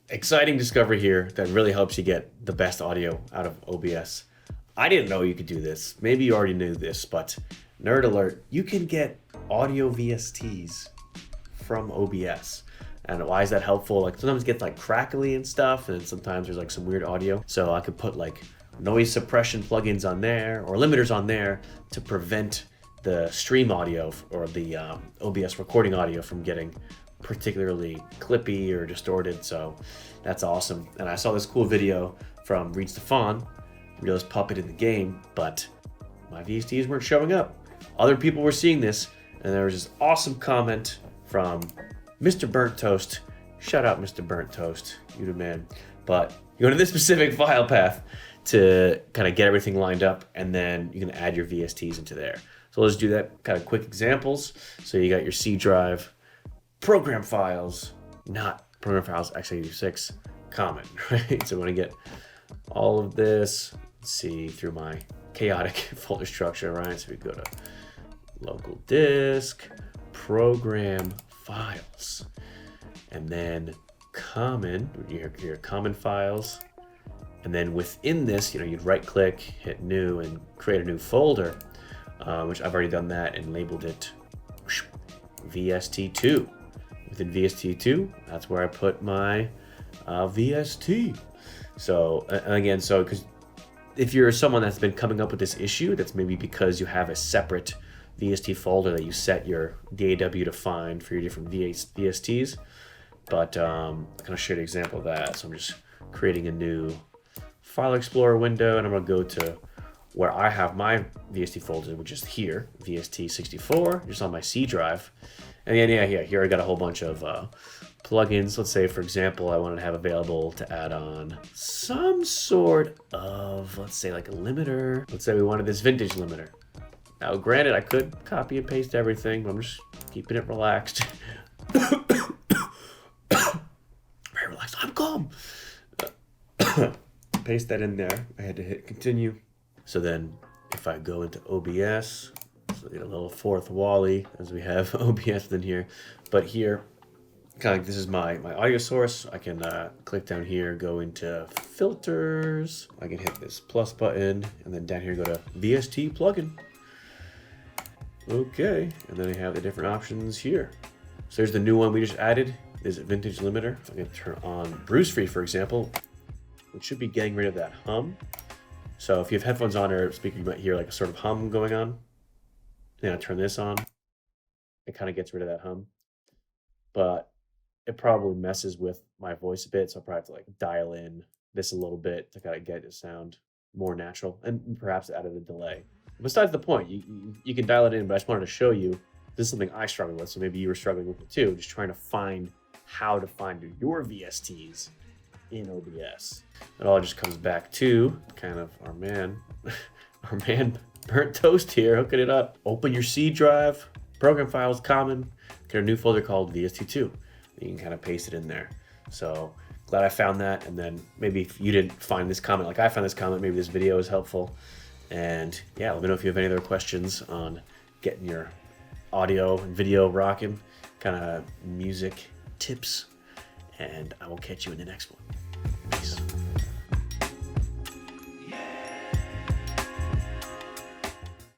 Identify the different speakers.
Speaker 1: exciting discovery here that really helps you get the best audio out of OBS. I didn't know you could do this. Maybe you already knew this, but nerd alert, you can get audio VSTs from OBS. And why is that helpful? Like sometimes it gets like crackly and stuff, and sometimes there's like some weird audio. So I could put like noise suppression plugins on there or limiters on there to prevent the stream audio or the OBS recording audio from getting particularly clippy or distorted. So that's awesome. And I saw this cool video from Reid Stefan, realest puppet in the game, but my VSTs weren't showing up. Other people were seeing this, and there was this awesome comment from Mr. Burnt Toast. Shout out Mr. Burnt Toast, you the man. But you go to this specific file path to kind of get everything lined up, and then you can add your VSTs into there. So let's do that, kind of quick examples. So you got your C drive, program files, not program files x86, common, right? So I want to get all of this, let's see, through my chaotic folder structure, right? So we go to local disk, program files, and then common, your common files. And then within this, you'd right click, hit new, and create a new folder, which I've already done that and labeled it VST2. Within VST2, that's where I put my VST. So again, because if you're someone that's been coming up with this issue, that's maybe because you have a separate VST folder that you set your DAW to find for your different VSTs. But I'm going to show you an example of that. So I'm just creating a new File Explorer window, and I'm going to go to where I have my VST folder, which is here, VST64, just on my C drive. And then, here I got a whole bunch of plugins. Let's say, for example, I wanted to have available to add on some sort of, let's say, like a limiter. Let's say we wanted this vintage limiter. Now, granted, I could copy and paste everything, but I'm just keeping it relaxed. Very relaxed. I'm calm. Paste that in there. I had to hit continue. So then if I go into OBS, so I get a little fourth Wally as we have OBS in here. But here, kind of like this is my audio source. I can click down here, go into filters. I can hit this plus button, and then down here go to VST plugin. Okay, and then I have the different options here. So there's the new one we just added. Is a vintage limiter. I'm going to turn on Bruise Free, for example, which should be getting rid of that hum. So if you have headphones on or speaker, you might hear like a sort of hum going on. Then I turn this on. It kind of gets rid of that hum. But it probably messes with my voice a bit, so I'll probably have to like dial in this a little bit to kind of get it to sound more natural, and perhaps added a delay. Besides the point, you can dial it in, but I just wanted to show you this is something I struggle with, so maybe you were struggling with it too, just trying to find how to find your VSTs in OBS. It all just comes back to kind of our man Burnt Toast here, hooking it up. Open your C drive, program files, common, get a new folder called VST2. You can kind of paste it in there. So glad I found that. And then maybe if you didn't find this comment like I found this comment, maybe this video is helpful. And yeah, let me know if you have any other questions on getting your audio and video rocking, kind of music tips, and I will catch you in the next one.